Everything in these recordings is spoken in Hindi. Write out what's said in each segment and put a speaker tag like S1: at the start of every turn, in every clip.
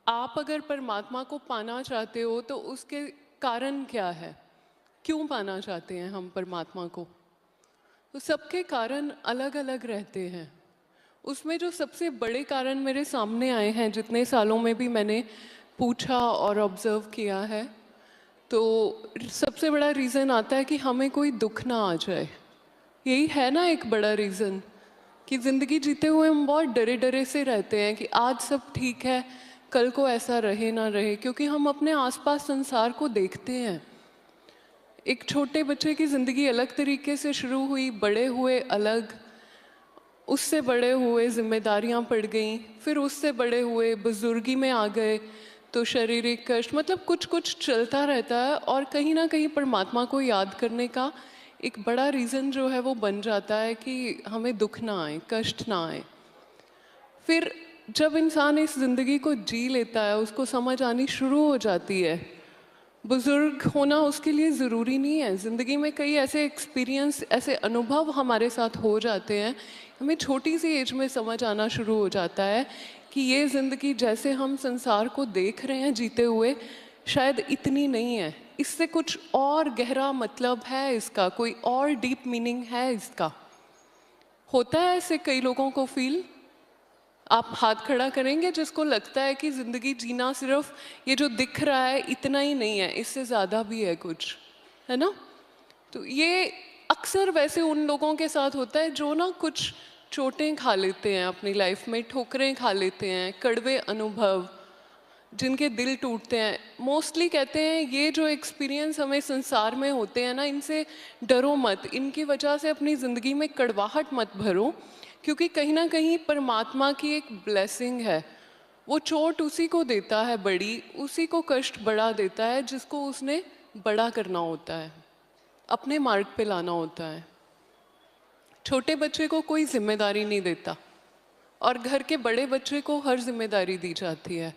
S1: आप अगर परमात्मा को पाना चाहते हो तो उसके कारण क्या है? क्यों पाना चाहते हैं हम परमात्मा को? तो सबके कारण अलग अलग रहते हैं। उसमें जो सबसे बड़े कारण मेरे सामने आए हैं, जितने सालों में भी मैंने पूछा और ऑब्जर्व किया है, तो सबसे बड़ा रीज़न आता है कि हमें कोई दुख ना आ जाए। यही है ना एक बड़ा रीज़न, कि ज़िंदगी जीते हुए हम बहुत डरे डरे से रहते हैं कि आज सब ठीक है, कल को ऐसा रहे ना रहे, क्योंकि हम अपने आसपास संसार को देखते हैं। एक छोटे बच्चे की ज़िंदगी अलग तरीके से शुरू हुई, बड़े हुए अलग, उससे बड़े हुए जिम्मेदारियां पड़ गईं, फिर उससे बड़े हुए बुजुर्गी में आ गए तो शारीरिक कष्ट, मतलब कुछ कुछ चलता रहता है। और कहीं ना कहीं परमात्मा को याद करने का एक बड़ा रीज़न जो है वो बन जाता है कि हमें दुख ना आए, कष्ट ना आए। फिर जब इंसान इस ज़िंदगी को जी लेता है, उसको समझ आनी शुरू हो जाती है। बुजुर्ग होना उसके लिए ज़रूरी नहीं है। ज़िंदगी में कई ऐसे एक्सपीरियंस, ऐसे अनुभव हमारे साथ हो जाते हैं, हमें छोटी सी एज में समझ आना शुरू हो जाता है कि ये ज़िंदगी जैसे हम संसार को देख रहे हैं जीते हुए, शायद इतनी नहीं है। इससे कुछ और गहरा मतलब है, इसका कोई और डीप मीनिंग है इसका। होता है ऐसे कई लोगों को फील? आप हाथ खड़ा करेंगे जिसको लगता है कि ज़िंदगी जीना सिर्फ ये जो दिख रहा है इतना ही नहीं है, इससे ज़्यादा भी है कुछ, है ना? तो ये अक्सर वैसे उन लोगों के साथ होता है जो ना कुछ चोटें खा लेते हैं अपनी लाइफ में, ठोकरें खा लेते हैं, कड़वे अनुभव, जिनके दिल टूटते हैं। मोस्टली कहते हैं ये जो एक्सपीरियंस हमें संसार में होते हैं ना, इनसे डरो मत, इनकी वजह से अपनी ज़िंदगी में कड़वाहट मत भरो, क्योंकि कहीं ना कहीं परमात्मा की एक ब्लेसिंग है। वो चोट उसी को देता है बड़ी, उसी को कष्ट बड़ा देता है जिसको उसने बड़ा करना होता है, अपने मार्ग पे लाना होता है। छोटे बच्चे को कोई जिम्मेदारी नहीं देता और घर के बड़े बच्चे को हर जिम्मेदारी दी जाती है।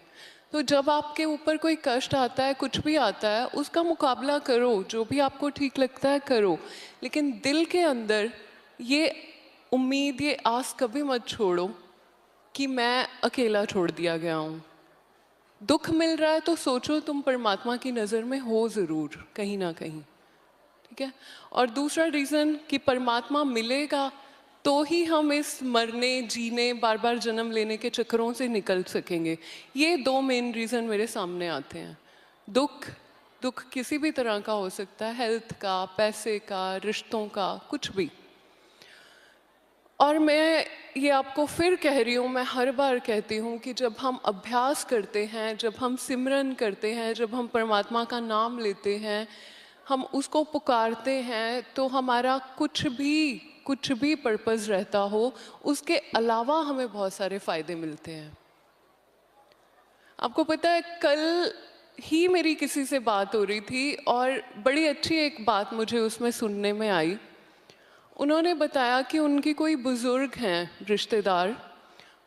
S1: तो जब आपके ऊपर कोई कष्ट आता है, कुछ भी आता है, उसका मुकाबला करो, जो भी आपको ठीक लगता है करो, लेकिन दिल के अंदर ये उम्मीद, ये आस कभी मत छोड़ो कि मैं अकेला छोड़ दिया गया हूँ। दुख मिल रहा है तो सोचो तुम परमात्मा की नज़र में हो ज़रूर कहीं ना कहीं, ठीक है? और दूसरा रीज़न कि परमात्मा मिलेगा तो ही हम इस मरने, जीने, बार बार जन्म लेने के चक्करों से निकल सकेंगे। ये दो मेन रीज़न मेरे सामने आते हैं। दुख, दुख किसी भी तरह का हो सकता है, हेल्थ का, पैसे का, रिश्तों का, कुछ भी। और मैं ये आपको फिर कह रही हूँ, मैं हर बार कहती हूँ कि जब हम अभ्यास करते हैं, जब हम सिमरन करते हैं, जब हम परमात्मा का नाम लेते हैं, हम उसको पुकारते हैं, तो हमारा कुछ भी पर्पस रहता हो, उसके अलावा हमें बहुत सारे फ़ायदे मिलते हैं। आपको पता है, कल ही मेरी किसी से बात हो रही थी और बड़ी अच्छी एक बात मुझे उसमें सुनने में आई। उन्होंने बताया कि उनकी कोई बुज़ुर्ग हैं रिश्तेदार,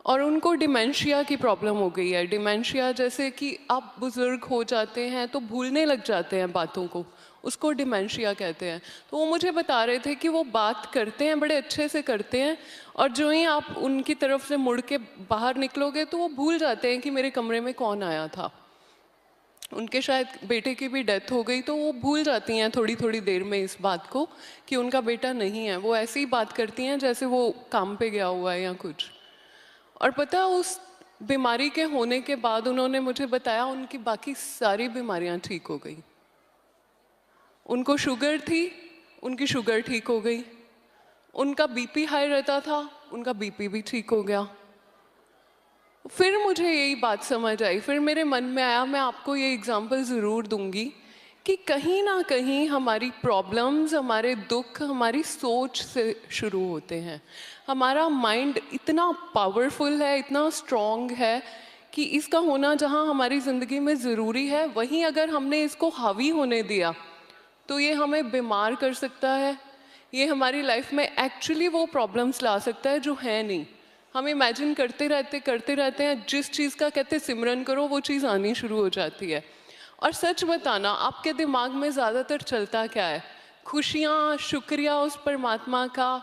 S1: और उनको डिमेंशिया की प्रॉब्लम हो गई है। डिमेंशिया जैसे कि आप बुज़ुर्ग हो जाते हैं तो भूलने लग जाते हैं बातों को, उसको डिमेंशिया कहते हैं। तो वो मुझे बता रहे थे कि वो बात करते हैं, बड़े अच्छे से करते हैं, और जो ही आप उनकी तरफ से मुड़ के बाहर निकलोगे तो वो भूल जाते हैं कि मेरे कमरे में कौन आया था। उनके शायद बेटे की भी डेथ हो गई, तो वो भूल जाती हैं थोड़ी थोड़ी देर में इस बात को कि उनका बेटा नहीं है। वो ऐसी ही बात करती हैं जैसे वो काम पे गया हुआ है या कुछ। और पता है, उस बीमारी के होने के बाद उन्होंने मुझे बताया उनकी बाकी सारी बीमारियां ठीक हो गई। उनको शुगर थी, उनकी शुगर ठीक हो गई। उनका बीपी हाई रहता था, उनका बीपी भी ठीक हो गया। फिर मुझे यही बात समझ आई, फिर मेरे मन में आया मैं आपको ये एग्जाम्पल ज़रूर दूंगी कि कहीं ना कहीं हमारी प्रॉब्लम्स, हमारे दुख हमारी सोच से शुरू होते हैं। हमारा माइंड इतना पावरफुल है, इतना स्ट्रॉन्ग है कि इसका होना जहाँ हमारी ज़िंदगी में ज़रूरी है, वहीं अगर हमने इसको हावी होने दिया तो ये हमें बीमार कर सकता है। ये हमारी लाइफ में एक्चुअली वो प्रॉब्लम्स ला सकता है जो है नहीं। हम इमेजिन करते रहते हैं, जिस चीज़ का कहते सिमरन करो वो चीज़ आनी शुरू हो जाती है। और सच बताना, आपके दिमाग में ज़्यादातर चलता क्या है? खुशियाँ, शुक्रिया उस परमात्मा का,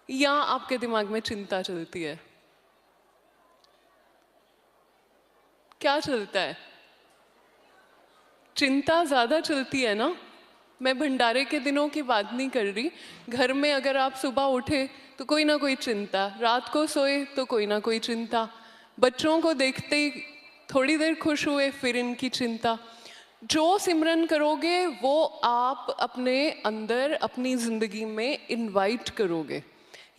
S1: या आपके दिमाग में चिंता चलती है? क्या चलता है? चिंता ज़्यादा चलती है ना। मैं भंडारे के दिनों की बात नहीं कर रही। घर में अगर आप सुबह उठे तो कोई ना कोई चिंता, रात को सोए तो कोई ना कोई चिंता, बच्चों को देखते ही थोड़ी देर खुश हुए फिर इनकी चिंता। जो सिमरन करोगे वो आप अपने अंदर अपनी ज़िंदगी में इनवाइट करोगे।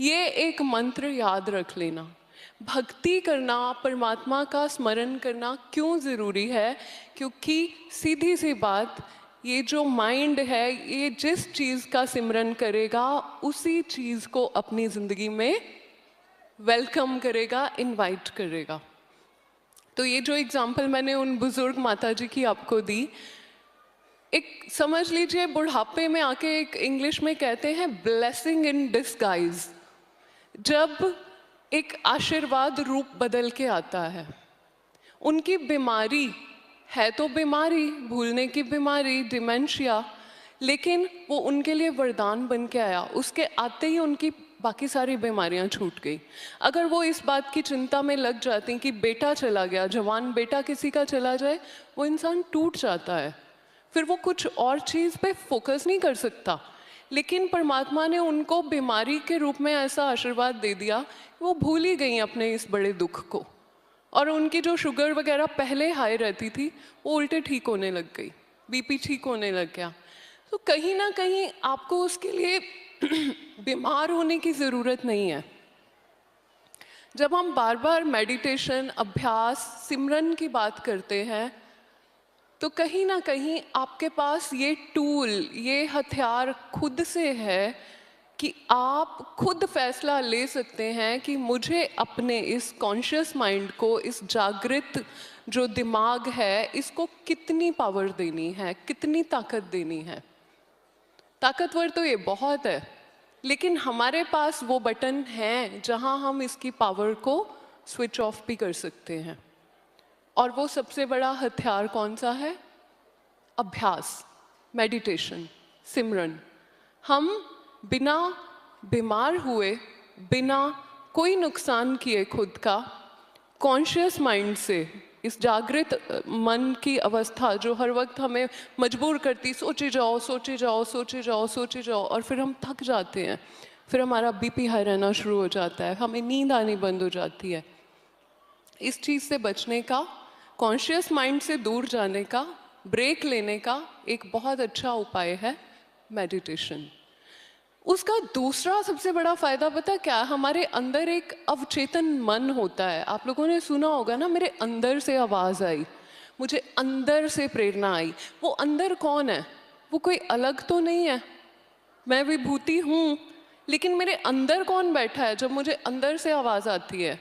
S1: ये एक मंत्र याद रख लेना। भक्ति करना, परमात्मा का स्मरण करना क्यों ज़रूरी है? क्योंकि सीधी सी बात, ये जो माइंड है ये जिस चीज़ का सिमरन करेगा उसी चीज़ को अपनी ज़िंदगी में वेलकम करेगा, इनवाइट करेगा। तो ये जो एग्जाम्पल मैंने उन बुज़ुर्ग माता जी की आपको दी, एक समझ लीजिए बुढ़ापे में आके एक इंग्लिश में कहते हैं ब्लेसिंग इन डिस्गाइज। जब एक आशीर्वाद रूप बदल के आता है। उनकी बीमारी है तो बीमारी, भूलने की बीमारी, डिमेंशिया, लेकिन वो उनके लिए वरदान बन के आया। उसके आते ही उनकी बाकी सारी बीमारियां छूट गई। अगर वो इस बात की चिंता में लग जाती कि बेटा चला गया, जवान बेटा किसी का चला जाए, वो इंसान टूट जाता है, फिर वो कुछ और चीज़ पे फोकस नहीं कर सकता। लेकिन परमात्मा ने उनको बीमारी के रूप में ऐसा आशीर्वाद दे दिया, वो भूल ही गई अपने इस बड़े दुख को, और उनकी जो शुगर वगैरह पहले हाई रहती थी वो उल्टे ठीक होने लग गई, बीपी ठीक होने लग गया। तो कहीं ना कहीं आपको उसके लिए बीमार होने की ज़रूरत नहीं है। जब हम बार बार मेडिटेशन, अभ्यास, सिमरन की बात करते हैं तो कहीं ना कहीं आपके पास ये टूल, ये हथियार खुद से है कि आप खुद फैसला ले सकते हैं कि मुझे अपने इस कॉन्शियस माइंड को, इस जागृत जो दिमाग है, इसको कितनी पावर देनी है, कितनी ताकत देनी है। ताकतवर तो ये बहुत है, लेकिन हमारे पास वो बटन है जहां हम इसकी पावर को स्विच ऑफ भी कर सकते हैं। और वो सबसे बड़ा हथियार कौन सा है? अभ्यास, मेडिटेशन, सिमरन। हम बिना बीमार हुए, बिना कोई नुकसान किए खुद का, कॉन्शियस माइंड से, इस जागृत मन की अवस्था जो हर वक्त हमें मजबूर करती, सोचे जाओ सोचे जाओ सोचे जाओ सोचे जाओ, और फिर हम थक जाते हैं, फिर हमारा बीपी हाई रहना शुरू हो जाता है, हमें नींद आनी बंद हो जाती है। इस चीज़ से बचने का, कॉन्शियस माइंड से दूर जाने का, ब्रेक लेने का एक बहुत अच्छा उपाय है मेडिटेशन। उसका दूसरा सबसे बड़ा फायदा पता क्या? हमारे अंदर एक अवचेतन मन होता है। आप लोगों ने सुना होगा ना, मेरे अंदर से आवाज़ आई, मुझे अंदर से प्रेरणा आई। वो अंदर कौन है? वो कोई अलग तो नहीं है, मैं विभूति हूँ, लेकिन मेरे अंदर कौन बैठा है जब मुझे अंदर से आवाज़ आती है?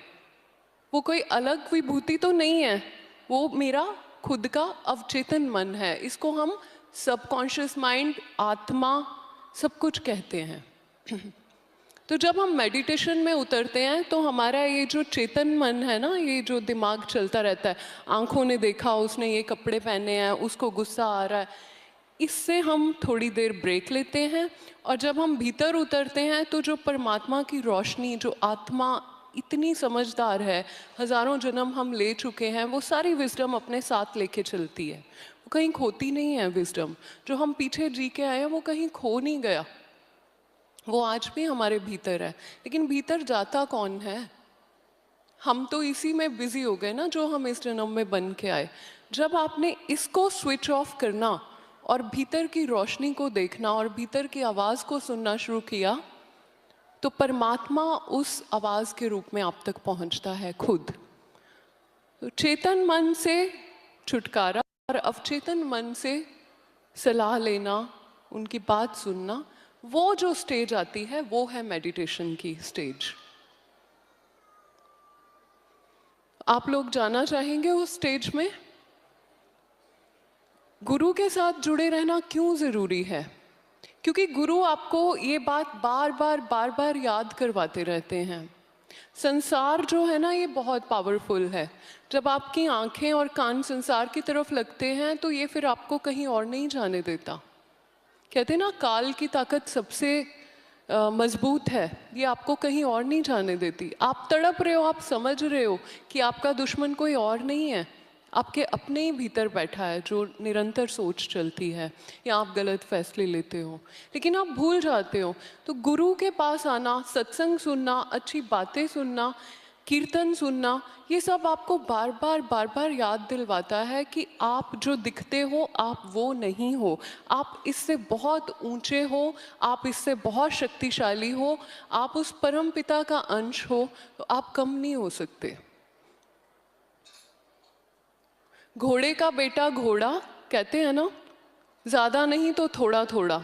S1: वो कोई अलग विभूति तो नहीं है, वो मेरा खुद का अवचेतन मन है। इसको हम सबकॉन्शियस माइंड, आत्मा, सब कुछ कहते हैं। तो जब हम मेडिटेशन में उतरते हैं तो हमारा ये जो चेतन मन है ना, ये जो दिमाग चलता रहता है, आंखों ने देखा, उसने ये कपड़े पहने हैं, उसको गुस्सा आ रहा है, इससे हम थोड़ी देर ब्रेक लेते हैं। और जब हम भीतर उतरते हैं तो जो परमात्मा की रोशनी, जो आत्मा इतनी समझदार है, हज़ारों जन्म हम ले चुके हैं, वो सारी विजडम अपने साथ लेके चलती है। वो कहीं खोती नहीं है। विजडम जो हम पीछे जी के आए हैं वो कहीं खो नहीं गया, वो आज भी हमारे भीतर है। लेकिन भीतर जाता कौन है? हम तो इसी में बिजी हो गए ना जो हम इस जन्म में बन के आए। जब आपने इसको स्विच ऑफ करना और भीतर की रोशनी को देखना और भीतर की आवाज़ को सुनना शुरू किया, तो परमात्मा उस आवाज़ के रूप में आप तक पहुंचता है खुद। तो चेतन मन से छुटकारा और अवचेतन मन से सलाह लेना, उनकी बात सुनना, वो जो स्टेज आती है वो है मेडिटेशन की स्टेज। आप लोग जाना चाहेंगे उस स्टेज में? गुरु के साथ जुड़े रहना क्यों ज़रूरी है? क्योंकि गुरु आपको ये बात बार बार याद करवाते रहते हैं। संसार जो है ना, ये बहुत पावरफुल है। जब आपकी आंखें और कान संसार की तरफ लगते हैं तो ये फिर आपको कहीं और नहीं जाने देता। कहते हैं ना, काल की ताकत सबसे मजबूत है, ये आपको कहीं और नहीं जाने देती। आप तड़प रहे हो, आप समझ रहे हो कि आपका दुश्मन कोई और नहीं है, आपके अपने ही भीतर बैठा है जो निरंतर सोच चलती है, या आप गलत फैसले लेते हो लेकिन आप भूल जाते हो। तो गुरु के पास आना, सत्संग सुनना, अच्छी बातें सुनना, कीर्तन सुनना, ये सब आपको बार बार याद दिलवाता है कि आप जो दिखते हो आप वो नहीं हो, आप इससे बहुत ऊंचे हो, आप इससे बहुत शक्तिशाली हो, आप उस परम पिता का अंश हो, तो आप कम नहीं हो सकते। घोड़े का बेटा घोड़ा कहते हैं ना, ज़्यादा नहीं तो थोड़ा थोड़ा।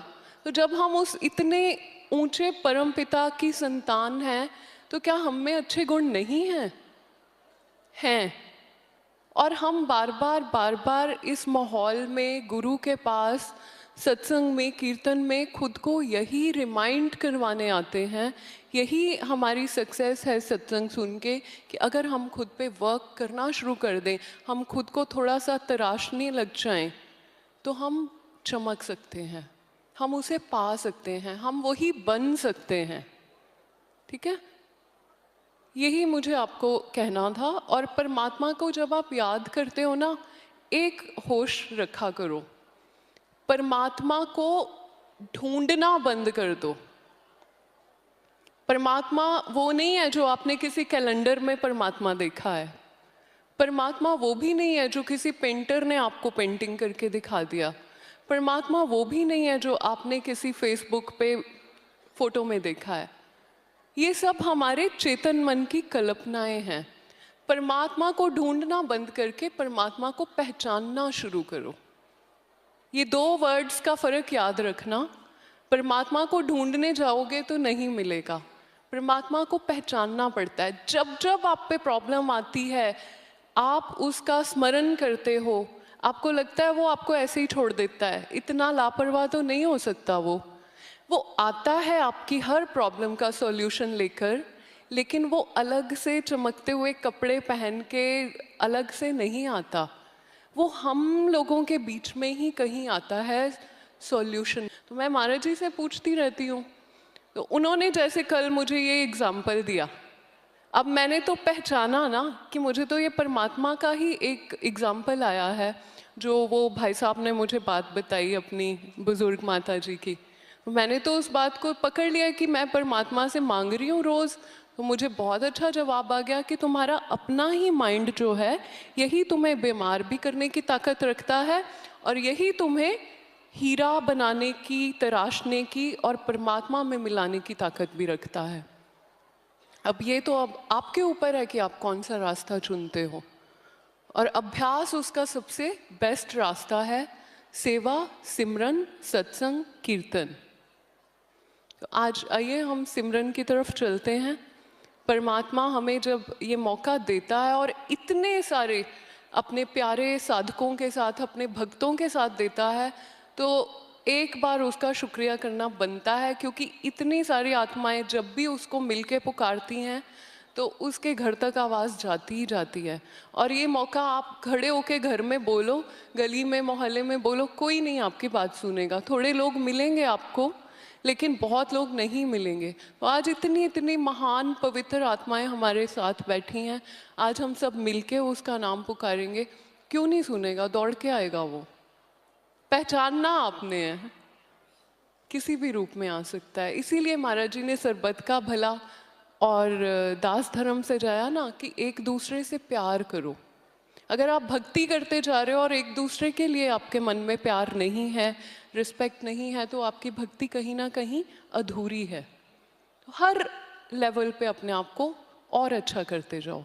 S1: तो जब हम उस इतने ऊंचे परम पिता की संतान हैं, तो क्या हम में अच्छे गुण नहीं हैं? हैं। और हम बार बार इस माहौल में, गुरु के पास, सत्संग में, कीर्तन में खुद को यही रिमाइंड करवाने आते हैं। यही हमारी सक्सेस है सत्संग सुन के, कि अगर हम खुद पे वर्क करना शुरू कर दें, हम खुद को थोड़ा सा तराशने लग जाएं, तो हम चमक सकते हैं, हम उसे पा सकते हैं, हम वही बन सकते हैं। ठीक है, यही मुझे आपको कहना था। और परमात्मा को जब आप याद करते हो ना, एक होश रखा करो, परमात्मा को ढूंढना बंद कर दो। परमात्मा वो नहीं है जो आपने किसी कैलेंडर में परमात्मा देखा है, परमात्मा वो भी नहीं है जो किसी पेंटर ने आपको पेंटिंग करके दिखा दिया, परमात्मा वो भी नहीं है जो आपने किसी फेसबुक पे फोटो में देखा है। ये सब हमारे चेतन मन की कल्पनाएं हैं। परमात्मा को ढूंढना बंद करके परमात्मा को पहचानना शुरू करो। ये दो वर्ड्स का फर्क याद रखना। परमात्मा को ढूंढने जाओगे तो नहीं मिलेगा, परमात्मा को पहचानना पड़ता है। जब जब आप पे प्रॉब्लम आती है, आप उसका स्मरण करते हो, आपको लगता है वो आपको ऐसे ही छोड़ देता है, इतना लापरवाह तो नहीं हो सकता वो आता है आपकी हर प्रॉब्लम का सॉल्यूशन लेकर, लेकिन वो अलग से चमकते हुए कपड़े पहन के अलग से नहीं आता, वो हम लोगों के बीच में ही कहीं आता है सॉल्यूशन। तो मैं महाराज जी से पूछती रहती हूँ, तो उन्होंने जैसे कल मुझे ये एग्जाम्पल दिया, अब मैंने तो पहचाना ना कि मुझे तो ये परमात्मा का ही एक एग्जाम्पल आया है, जो वो भाई साहब ने मुझे बात बताई अपनी बुजुर्ग माता जी की। मैंने तो उस बात को पकड़ लिया कि मैं परमात्मा से मांग रही हूँ रोज़। तो मुझे बहुत अच्छा जवाब आ गया कि तुम्हारा अपना ही माइंड जो है, यही तुम्हें बीमार भी करने की ताकत रखता है, और यही तुम्हें हीरा बनाने की, तराशने की और परमात्मा में मिलाने की ताकत भी रखता है। अब ये तो अब आपके ऊपर है कि आप कौन सा रास्ता चुनते हो, और अभ्यास उसका सबसे बेस्ट रास्ता है, सेवा, सिमरन, सत्संग, कीर्तन। तो आज आइए हम सिमरन की तरफ चलते हैं। परमात्मा हमें जब ये मौका देता है और इतने सारे अपने प्यारे साधकों के साथ, अपने भक्तों के साथ देता है, तो एक बार उसका शुक्रिया करना बनता है, क्योंकि इतनी सारी आत्माएं जब भी उसको मिलके पुकारती हैं तो उसके घर तक आवाज़ जाती ही जाती है। और ये मौका आप खड़े होके घर में बोलो, गली में, मोहल्ले में बोलो, कोई नहीं आपकी बात सुनेगा। थोड़े लोग मिलेंगे आपको, लेकिन बहुत लोग नहीं मिलेंगे। तो आज इतनी इतनी महान पवित्र आत्माएं हमारे साथ बैठी हैं, आज हम सब मिलके उसका नाम पुकारेंगे, क्यों नहीं सुनेगा? दौड़ के आएगा वो। पहचानना आपने है, किसी भी रूप में आ सकता है। इसीलिए महाराज जी ने सरबत का भला और दास धर्म से जाया ना, कि एक दूसरे से प्यार करो। अगर आप भक्ति करते जा रहे हो और एक दूसरे के लिए आपके मन में प्यार नहीं है, रिस्पेक्ट नहीं है, तो आपकी भक्ति कहीं ना कहीं अधूरी है। तो हर लेवल पे अपने आप को और अच्छा करते जाओ।